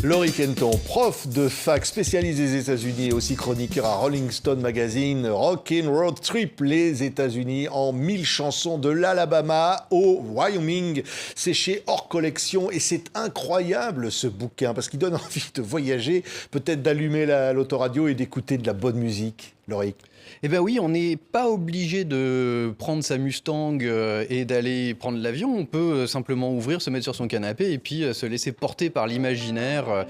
Laurie Kenton, prof de fac spécialisé des États-Unis et aussi chroniqueur à Rolling Stone Magazine, Rockin' Road Trip, les États-Unis en 1000 chansons de l'Alabama au Wyoming. C'est chez Hors Collection et c'est incroyable ce bouquin parce qu'il donne envie de voyager, peut-être d'allumer l'autoradio et d'écouter de la bonne musique. Laurie. Eh bien oui, on n'est pas obligé de prendre sa Mustang et d'aller prendre l'avion. On peut simplement ouvrir, se mettre sur son canapé et puis se laisser porter par l'imaginaire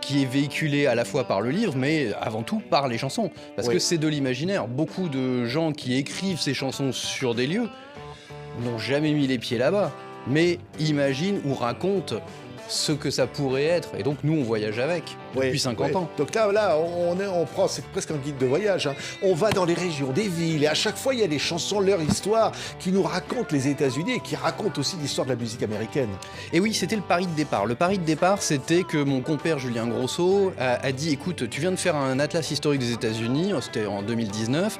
qui est véhiculé à la fois par le livre, mais avant tout par les chansons. Parce que c'est de l'imaginaire. Beaucoup de gens qui écrivent ces chansons sur des lieux n'ont jamais mis les pieds là-bas, mais imaginent ou racontent ce que ça pourrait être. Et donc, nous, on voyage avec depuis 50 ans. Donc là on prend, c'est presque un guide de voyage. Hein. On va dans les régions, des villes, et à chaque fois, il y a des chansons, leur histoire, qui nous racontent les États-Unis et qui racontent aussi l'histoire de la musique américaine. Et oui, c'était le pari de départ. Le pari de départ, c'était que mon compère Julien Grosso a dit, écoute, tu viens de faire un atlas historique des États-Unis, c'était en 2019.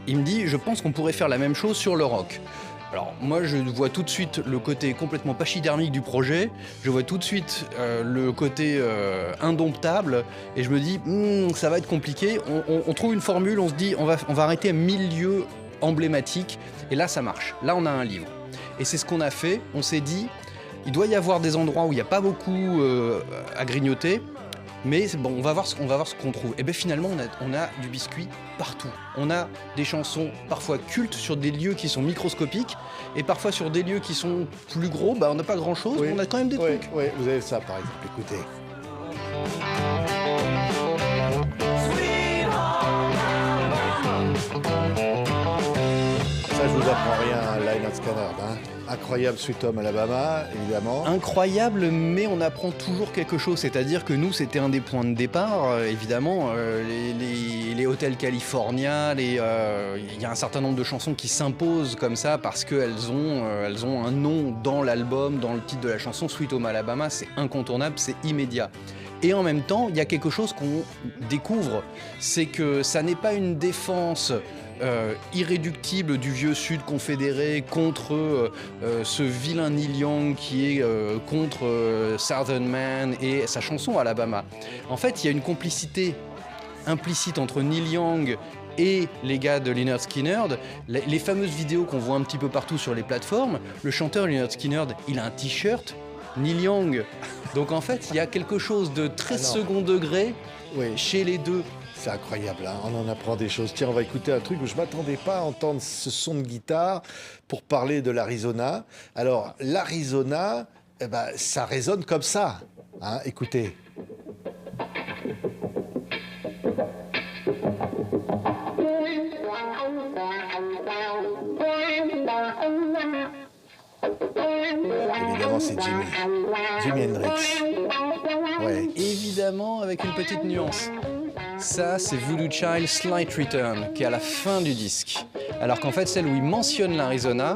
Il me dit, je pense qu'on pourrait faire la même chose sur le rock. Alors moi je vois tout de suite le côté complètement pachydermique du projet, je vois tout de suite le côté indomptable et je me dis ça va être compliqué, on trouve une formule, on se dit on va arrêter à 1000 lieux emblématiques et là ça marche, là on a un livre. Et c'est ce qu'on a fait, on s'est dit il doit y avoir des endroits où il n'y a pas beaucoup à grignoter. Mais bon, on va voir ce qu'on trouve. Et bien finalement, on a du biscuit partout. On a des chansons parfois cultes sur des lieux qui sont microscopiques et parfois sur des lieux qui sont plus gros, on n'a pas grand-chose, mais on a quand même des trucs. Oui, vous avez ça par exemple, écoutez. Ça, je vous apprends rien, Lynyrd Skynyrd, hein. Incroyable Sweet Home Alabama, évidemment. Incroyable, mais on apprend toujours quelque chose. C'est-à-dire que nous, c'était un des points de départ. Évidemment, les Hotel California, il y a un certain nombre de chansons qui s'imposent comme ça parce qu'elles ont un nom dans l'album, dans le titre de la chanson. Sweet Home Alabama, c'est incontournable, c'est immédiat. Et en même temps, il y a quelque chose qu'on découvre, c'est que ça n'est pas une défense irréductible du vieux Sud confédéré contre ce vilain Neil Young qui est contre Southern Man et sa chanson Alabama. En fait, il y a une complicité implicite entre Neil Young et les gars de Lynyrd Skynyrd. Les fameuses vidéos qu'on voit un petit peu partout sur les plateformes, le chanteur Lynyrd Skynyrd, il a un t-shirt Neil Young. Donc en fait, il y a quelque chose de très second degré chez les deux. C'est incroyable, hein, on en apprend des choses. Tiens, on va écouter un truc où je ne m'attendais pas à entendre ce son de guitare pour parler de l'Arizona. Alors, l'Arizona, ça résonne comme ça. Hein, écoutez. Évidemment, c'est Jimi Hendrix. Ouais. Évidemment, avec une petite nuance. Ça, c'est Voodoo Child Slight Return, qui est à la fin du disque. Alors qu'en fait, celle où il mentionne l'Arizona,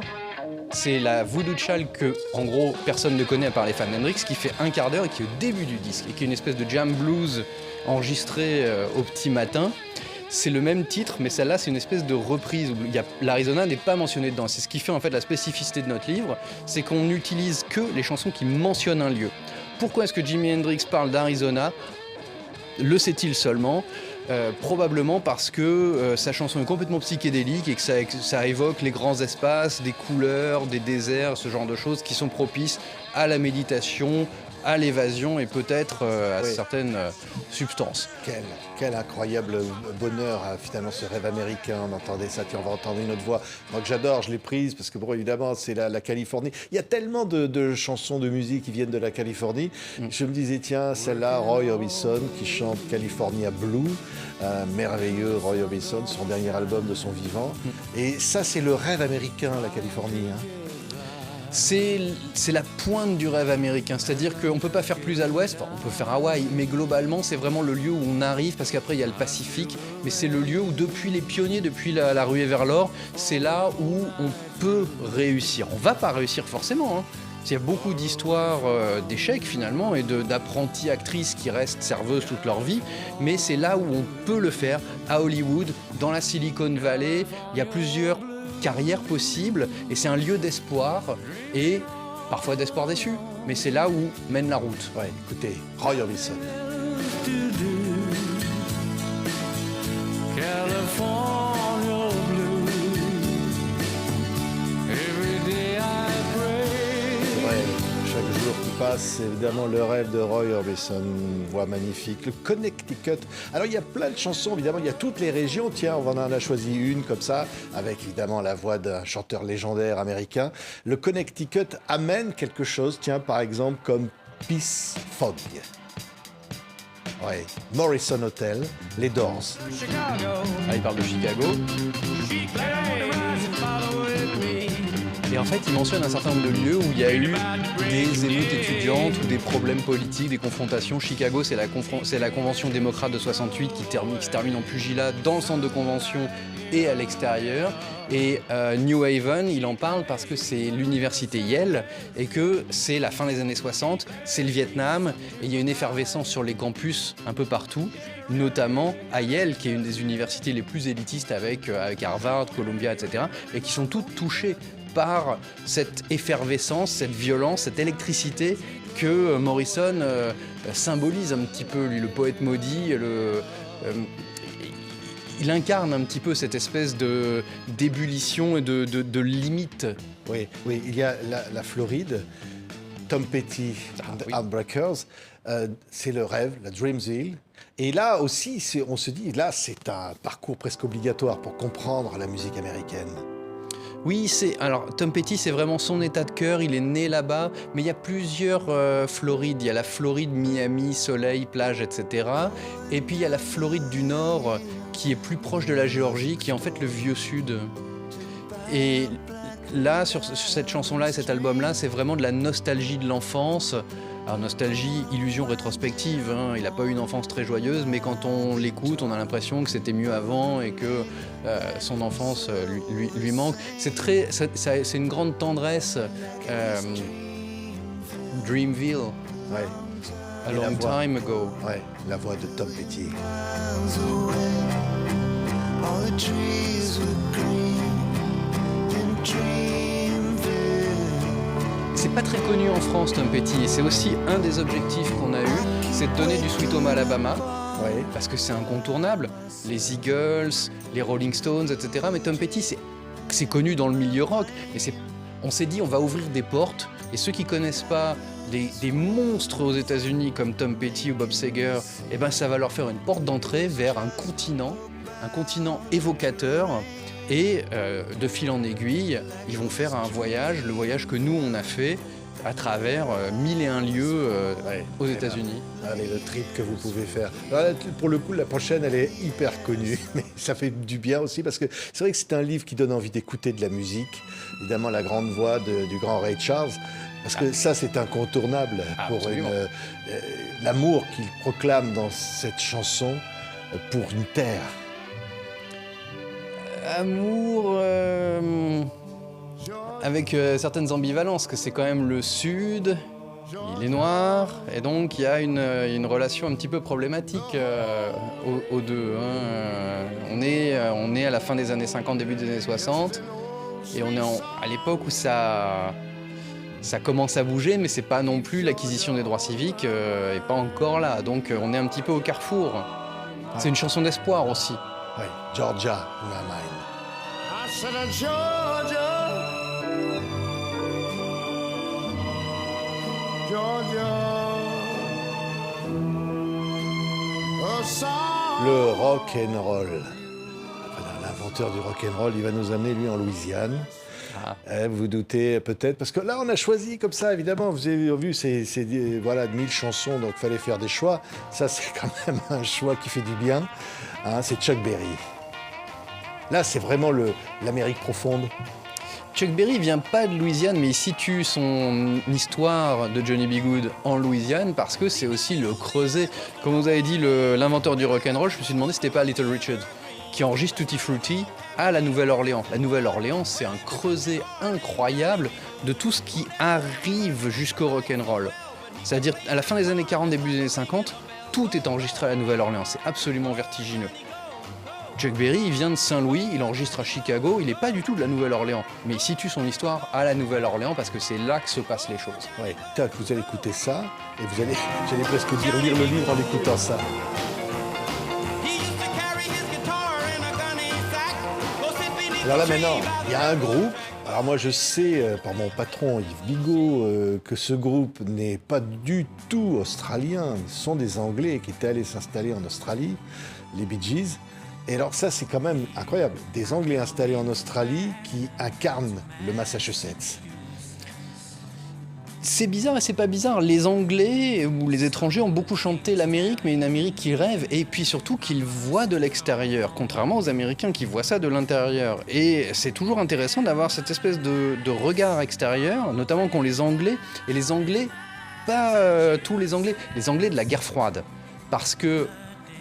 c'est la Voodoo Child que, en gros, personne ne connaît à part les fans d'Hendrix, qui fait un quart d'heure et qui est au début du disque, et qui est une espèce de jam blues enregistré au petit matin. C'est le même titre, mais celle-là, c'est une espèce de reprise. L'Arizona n'est pas mentionné dedans. C'est ce qui fait en fait la spécificité de notre livre, c'est qu'on n'utilise que les chansons qui mentionnent un lieu. Pourquoi est-ce que Jimi Hendrix parle d'Arizona ? Le sait-il seulement ? Probablement parce que sa chanson est complètement psychédélique et que ça évoque les grands espaces, des couleurs, des déserts, ce genre de choses qui sont propices à la méditation, à l'évasion et peut-être à certaines substances. Quel incroyable bonheur, finalement, ce rêve américain. On entendait ça, tiens, on va entendre une autre voix. Moi que j'adore, je l'ai prise parce que, bon, évidemment, c'est la Californie. Il y a tellement de chansons de musique qui viennent de la Californie. Je me disais, tiens, celle-là, Roy Orbison, qui chante California Blue, merveilleux Roy Orbison, son dernier album de son vivant. Et ça, c'est le rêve américain, la Californie, hein. C'est la pointe du rêve américain, c'est-à-dire qu'on ne peut pas faire plus à l'ouest, on peut faire Hawaï, mais globalement c'est vraiment le lieu où on arrive, parce qu'après il y a le Pacifique, mais c'est le lieu où depuis les pionniers, depuis la ruée vers l'or, c'est là où on peut réussir. On ne va pas réussir forcément, hein. Il y a beaucoup d'histoires d'échecs finalement et d'apprentis actrices qui restent serveuses toute leur vie, mais c'est là où on peut le faire, à Hollywood, dans la Silicon Valley, il y a plusieurs carrières possibles et c'est un lieu d'espoir et parfois d'espoir déçu, mais c'est là où mène la route. Ouais, écoutez, Roy Orbison. California blue. Every day I pray. Ouais, chaque jour qui passe, c'est évidemment le rêve de Roy Orbison, une voix magnifique. Le Connecticut. Alors il y a plein de chansons, évidemment, il y a toutes les régions. Tiens, on en a choisi une comme ça, avec évidemment la voix d'un chanteur légendaire américain. Le Connecticut amène quelque chose, tiens, par exemple, comme Peace Fog. Ouais, Morrison Hotel, les Doors. Chicago. Ah, il parle de Chicago. She claims and follow with me. Et en fait, il mentionne un certain nombre de lieux où il y a eu des émeutes étudiantes ou des problèmes politiques, des confrontations. Chicago, c'est la convention démocrate de 68 qui se termine en pugilat dans le centre de convention et à l'extérieur. Et New Haven, il en parle parce que c'est l'université Yale et que c'est la fin des années 60, c'est le Vietnam et il y a une effervescence sur les campus un peu partout, notamment à Yale qui est une des universités les plus élitistes avec Harvard, Columbia, etc. et qui sont toutes touchées par cette effervescence, cette violence, cette électricité que Morrison symbolise un petit peu, lui, le poète maudit, il incarne un petit peu cette espèce d'ébullition et de limite. Oui, oui, il y a la Floride, Tom Petty and Heartbreakers, c'est le rêve, la Dreamsville. Et là aussi, on se dit, là, c'est un parcours presque obligatoire pour comprendre la musique américaine. Oui, alors Tom Petty, c'est vraiment son état de cœur, il est né là-bas, mais il y a plusieurs Florides. Il y a la Floride, Miami, soleil, plage, etc. Et puis il y a la Floride du Nord, qui est plus proche de la Géorgie, qui est en fait le vieux Sud. Et là, sur cette chanson-là et cet album-là, c'est vraiment de la nostalgie de l'enfance. Alors nostalgie, illusion rétrospective, hein. Il n'a pas eu une enfance très joyeuse, mais quand on l'écoute, on a l'impression que c'était mieux avant et que son enfance lui manque. C'est une grande tendresse. Dreamville, Ouais. a Et long la voix. time ago. Ouais, la voix de Tom Petty. All the trees were green in Dreamville. C'est pas très connu en France, Tom Petty, et c'est aussi un des objectifs qu'on a eu, c'est de donner du Sweet Home Alabama, Ouais. parce que c'est incontournable. Les Eagles, les Rolling Stones, etc. Mais Tom Petty, c'est connu dans le milieu rock, mais on s'est dit on va ouvrir des portes, et ceux qui connaissent pas des monstres aux États-Unis comme Tom Petty ou Bob Seger, eh ben ça va leur faire une porte d'entrée vers un continent évocateur. Et de fil en aiguille, ils vont faire un voyage, le voyage que nous on a fait à travers 1001 lieux aux États-Unis. Allez, le trip que vous pouvez faire. Alors là, pour le coup, la prochaine, elle est hyper connue, mais ça fait du bien aussi parce que c'est vrai que c'est un livre qui donne envie d'écouter de la musique. Évidemment, la grande voix du grand Ray Charles, parce que ça, c'est incontournable pour Absolument. l'amour qu'il proclame dans cette chanson pour une terre. Amour avec certaines ambivalences, que c'est quand même le Sud, il est noir, et donc il y a une relation un petit peu problématique aux deux. Hein. On est à la fin des années 50, début des années 60, et on est à l'époque où ça commence à bouger, mais c'est pas non plus l'acquisition des droits civiques est pas encore là, donc on est un petit peu au carrefour. C'est une chanson d'espoir aussi. Ouais, Georgia, in my mind. I said, Georgia, Georgia, a song. Le rock and roll. Voilà, l'inventeur du rock and roll, il va nous amener lui en Louisiane. Vous vous doutez peut-être, parce que là on a choisi comme ça, évidemment, vous avez vu, c'est voilà, 1000 chansons, donc il fallait faire des choix. Ça c'est quand même un choix qui fait du bien, hein, c'est Chuck Berry. Là c'est vraiment l'Amérique profonde. Chuck Berry vient pas de Louisiane, mais il situe son histoire de Johnny B. Good en Louisiane parce que c'est aussi le creuset. Comme vous avez dit, l'inventeur du rock'n'roll, je me suis demandé si c'était pas Little Richard qui enregistre Tutti Frutti à la Nouvelle-Orléans. La Nouvelle-Orléans, c'est un creuset incroyable de tout ce qui arrive jusqu'au rock'n'roll. C'est-à-dire, à la fin des années 40, début des années 50, tout est enregistré à la Nouvelle-Orléans. C'est absolument vertigineux. Chuck Berry, il vient de Saint-Louis, il enregistre à Chicago, il n'est pas du tout de la Nouvelle-Orléans, mais il situe son histoire à la Nouvelle-Orléans parce que c'est là que se passent les choses. Ouais. Tac, vous allez écouter ça et j'allais presque dire lire le livre en écoutant ça. Alors là maintenant, il y a un groupe. Alors moi je sais par mon patron Yves Bigot que ce groupe n'est pas du tout australien. Ce sont des Anglais qui étaient allés s'installer en Australie, les Bee Gees. Et alors ça c'est quand même incroyable. Des Anglais installés en Australie qui incarnent le Massachusetts. C'est bizarre et c'est pas bizarre. Les Anglais ou les étrangers ont beaucoup chanté l'Amérique, mais une Amérique qu'ils rêvent et puis surtout qu'ils voient de l'extérieur, contrairement aux Américains qui voient ça de l'intérieur. Et c'est toujours intéressant d'avoir cette espèce de regard extérieur, notamment qu'ont les Anglais. Et les Anglais, pas tous les Anglais de la guerre froide. Parce que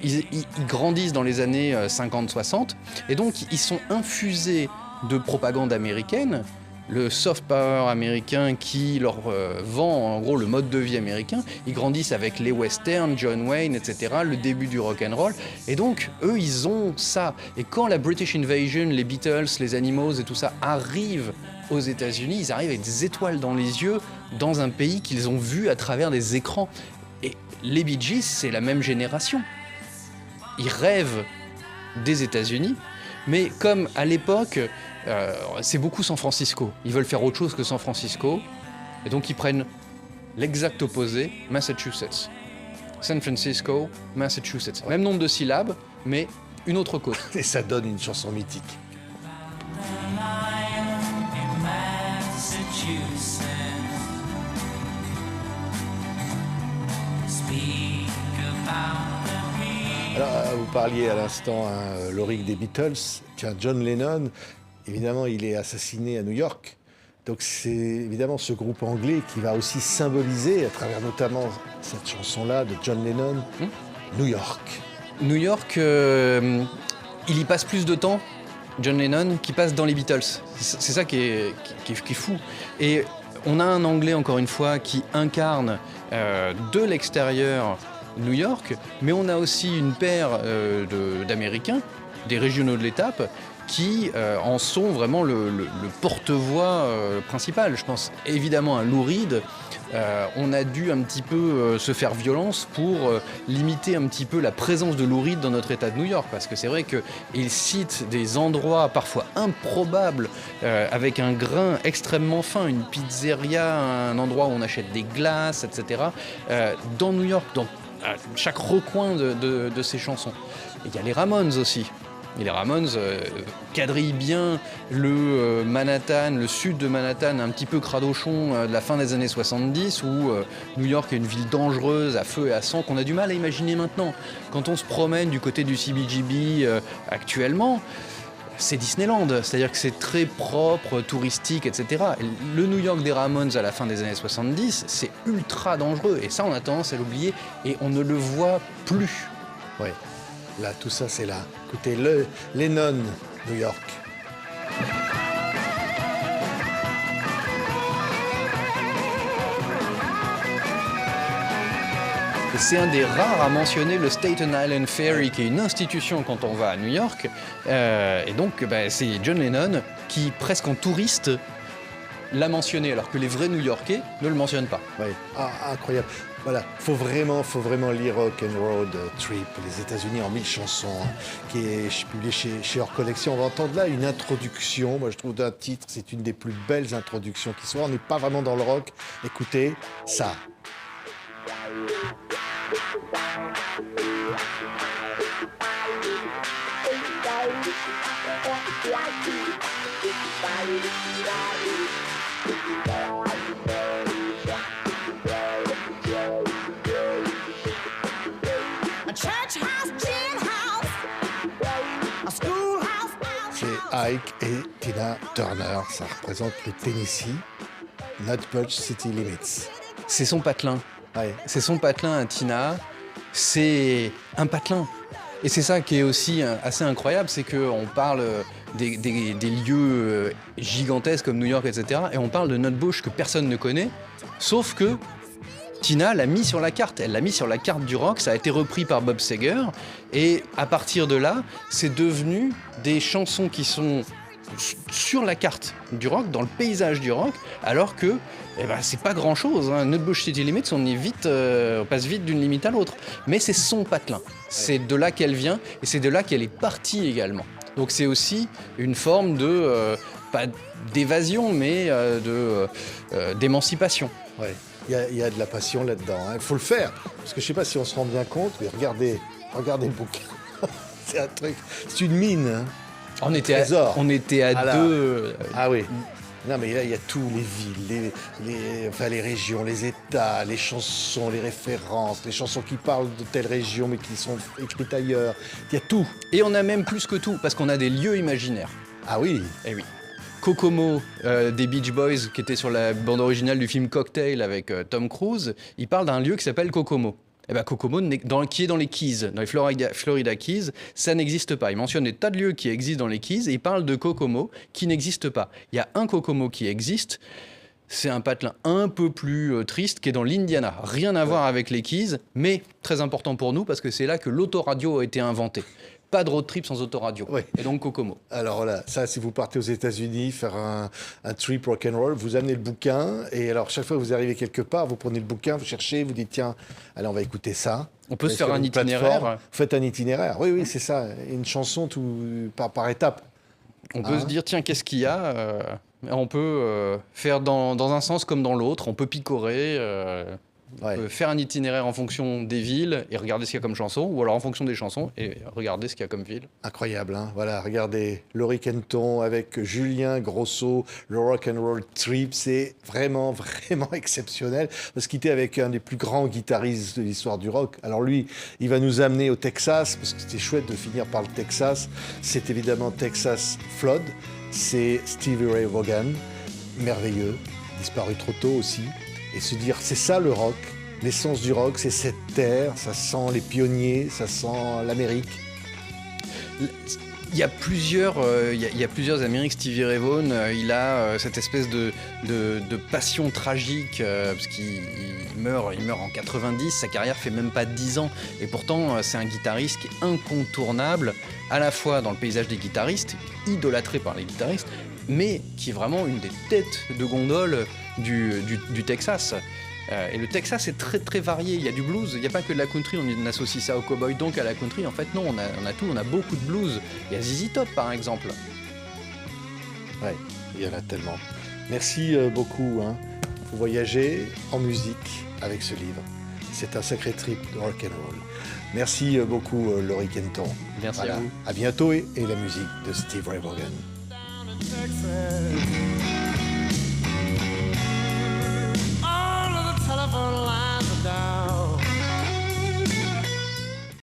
ils grandissent dans les années 50-60 et donc ils sont infusés de propagande américaine. Le soft power américain qui leur vend en gros le mode de vie américain. Ils grandissent avec les westerns, John Wayne, etc., le début du rock and roll. Et donc, eux, ils ont ça. Et quand la British Invasion, les Beatles, les Animals et tout ça arrivent aux États-Unis, ils arrivent avec des étoiles dans les yeux dans un pays qu'ils ont vu à travers des écrans. Et les Bee Gees, c'est la même génération. Ils rêvent des États-Unis, mais comme à l'époque... c'est beaucoup San Francisco. Ils veulent faire autre chose que San Francisco. Et donc ils prennent l'exact opposé, Massachusetts. San Francisco, Massachusetts. Même nombre de syllabes, mais une autre côte. Et ça donne une chanson mythique. Alors, vous parliez à l'instant, Lauric, des Beatles. Tiens, John Lennon, évidemment, il est assassiné à New York. Donc c'est évidemment ce groupe anglais qui va aussi symboliser, à travers notamment cette chanson-là de John Lennon, New York. New York, il y passe plus de temps, John Lennon, qu'il passe dans les Beatles. C'est ça qui est fou. Et on a un Anglais, encore une fois, qui incarne de l'extérieur New York, mais on a aussi une paire d'Américains, des régionaux de l'étape, qui en sont vraiment le porte-voix principal. Je pense évidemment à Lou Reed. On a dû un petit peu se faire violence pour limiter un petit peu la présence de Lou Reed dans notre état de New York, parce que c'est vrai qu'il cite des endroits parfois improbables, avec un grain extrêmement fin, une pizzeria, un endroit où on achète des glaces, etc., dans New York, dans chaque recoin de ces chansons. Et il y a les Ramones aussi. Et les Ramones quadrillent bien le Manhattan, le sud de Manhattan, un petit peu cradochon de la fin des années 70, où New York est une ville dangereuse, à feu et à sang, qu'on a du mal à imaginer maintenant. Quand on se promène du côté du CBGB actuellement, c'est Disneyland, c'est-à-dire que c'est très propre, touristique, etc. Le New York des Ramones à la fin des années 70, c'est ultra dangereux, et ça on a tendance à l'oublier, et on ne le voit plus. Ouais. Là, tout ça, c'est là. Écoutez, Lennon, New York. Et c'est un des rares à mentionner le Staten Island Ferry, qui est une institution quand on va à New York. Et donc, c'est John Lennon qui, presque en touriste, l'a mentionné, alors que les vrais New-Yorkais ne le mentionnent pas. Oui, incroyable. Voilà, faut vraiment lire Rock and Road Trip, les États-Unis en 1000 chansons, qui est publié chez Hors Collection. On va entendre là une introduction, moi je trouve d'un titre, c'est une des plus belles introductions qui soit. On n'est pas vraiment dans le rock. Écoutez ça. C'est Ike et Tina Turner, ça représente le Tennessee, Nutbush City Limits. C'est son patelin. Ouais. C'est son patelin à Tina. C'est un patelin. Et c'est ça qui est aussi assez incroyable, c'est qu'on parle des lieux gigantesques comme New York, etc. Et on parle de Nutbush que personne ne connaît, sauf que Tina l'a mis sur la carte. Elle l'a mis sur la carte du rock. Ça a été repris par Bob Seger. Et à partir de là, c'est devenu des chansons qui sont sur la carte du rock, dans le paysage du rock, alors que c'est pas grand chose. Nutbush City Limits, on passe vite d'une limite à l'autre. Mais c'est son patelin. C'est de là qu'elle vient et c'est de là qu'elle est partie également. Donc c'est aussi une forme de, pas d'évasion, mais d'émancipation. Ouais. Il y a de la passion là-dedans. Il faut le faire. Parce que je sais pas si on se rend bien compte, mais regardez le bouquin. C'est un truc, c'est une mine. Hein. On était à deux. Ah oui. Non, mais là, il y a tout, les villes, les régions, les États, les chansons, les références, les chansons qui parlent de telle région mais qui sont écrites ailleurs. Il y a tout. Et on a même plus que tout, parce qu'on a des lieux imaginaires. Ah oui. Eh oui. Kokomo des Beach Boys, qui était sur la bande originale du film Cocktail avec Tom Cruise, il parle d'un lieu qui s'appelle Kokomo. Kokomo, qui est dans les Keys, dans les Florida Keys, ça n'existe pas. Il mentionne des tas de lieux qui existent dans les Keys et il parle de Kokomo qui n'existe pas. Il y a un Kokomo qui existe, c'est un patelin un peu plus triste qui est dans l'Indiana. Rien à voir avec les Keys, mais très important pour nous parce que c'est là que l'autoradio a été inventé. Pas de road trip sans autoradio. Oui. Et donc Kokomo. Alors voilà, ça, si vous partez aux États-Unis faire un trip rock'n'roll, vous amenez le bouquin et alors chaque fois que vous arrivez quelque part, vous prenez le bouquin, vous cherchez, vous dites tiens, allez on va écouter ça. On peut se faire un itinéraire. Vous faites un itinéraire. Oui, c'est ça. Une chanson par étape. On peut se dire tiens, qu'est-ce qu'il y a On peut faire dans un sens comme dans l'autre. On peut picorer. Faire un itinéraire en fonction des villes et regarder ce qu'il y a comme chanson, ou alors en fonction des chansons et regarder ce qu'il y a comme ville. Incroyable, hein. Voilà, regardez Laurie Kenton avec Julien Grosso, le Rock'n'Roll Trip, c'est vraiment, vraiment exceptionnel parce qu'il était avec un des plus grands guitaristes de l'histoire du rock. Alors lui, il va nous amener au Texas, parce que c'était chouette de finir par le Texas. C'est évidemment Texas Flood, c'est Stevie Ray Vaughan, merveilleux, disparu trop tôt aussi. Et se dire, c'est ça le rock, l'essence du rock, c'est cette terre, ça sent les pionniers, ça sent l'Amérique. Il y a plusieurs Amériques. Stevie Ray Vaughan, il a cette espèce de passion tragique, parce qu'il meurt en 90, sa carrière fait même pas 10 ans. Et pourtant, c'est un guitariste qui est incontournable, à la fois dans le paysage des guitaristes, idolâtré par les guitaristes, mais qui est vraiment une des têtes de gondole du Texas. Et le Texas est très très varié, il y a du blues, il n'y a pas que de la country, on associe ça au cowboy donc à la country, en fait non, on a tout, on a beaucoup de blues. Il y a ZZ Top par exemple. Ouais, il y en a tellement. Merci beaucoup, hein. Faut voyager en musique avec ce livre. C'est un sacré trip de rock'n'roll. Merci beaucoup Laurie Kenton. Merci à vous. À bientôt et la musique de Steve Ray Vaughan. Texas.